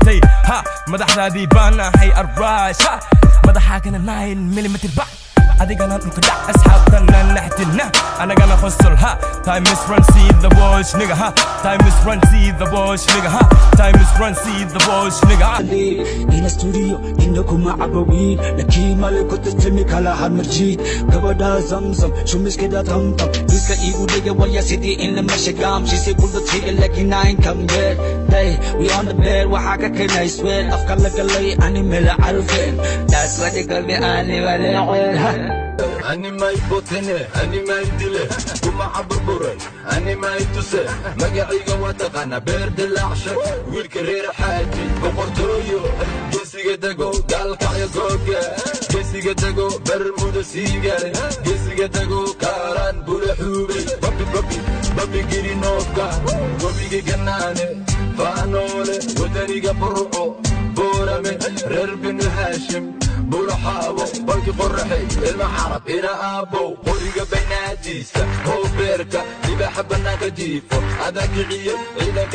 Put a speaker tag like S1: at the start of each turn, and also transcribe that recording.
S1: تي ها مدحدادي بانا هي الراش ها مدحاكنا 9 ملم بعد adigana dhulka dhac asxaabtana naxdina anagana hustle ha time is run see the boys nigga ha time is run see the boys nigga ha time is run see the boys nigga
S2: in studio innakum ma'abawin lakin malku tastami kala harmajid gabadha zamzam shumis keda tamtam iska igu dhiga waya sidii in la mashagam she say bulda tiga lakin nine come back hey we on the bed waxa ka keenay sweat afka la galay animal arfin that's what they call me animal
S3: أني ما يبطنه أني ما يدله وما عبربره أني ما يتسه ما قاعد واتقنا برد العشق والكرير حاجي بقرطويو جسي قدقو قال كعيا قوقا جسي قدقو برمود سيقال جسي قدقو كاران بولحوبي بابي قيري نوكا وبيقي قناني فانولي ودريقا برعو بورا من ررب الهاشم بولا حابو باقي قرحي المحارب إلى أبو قريقة بيناتيسة هو بيركا اللي بحب الناقة ديفو هذاك غير إلى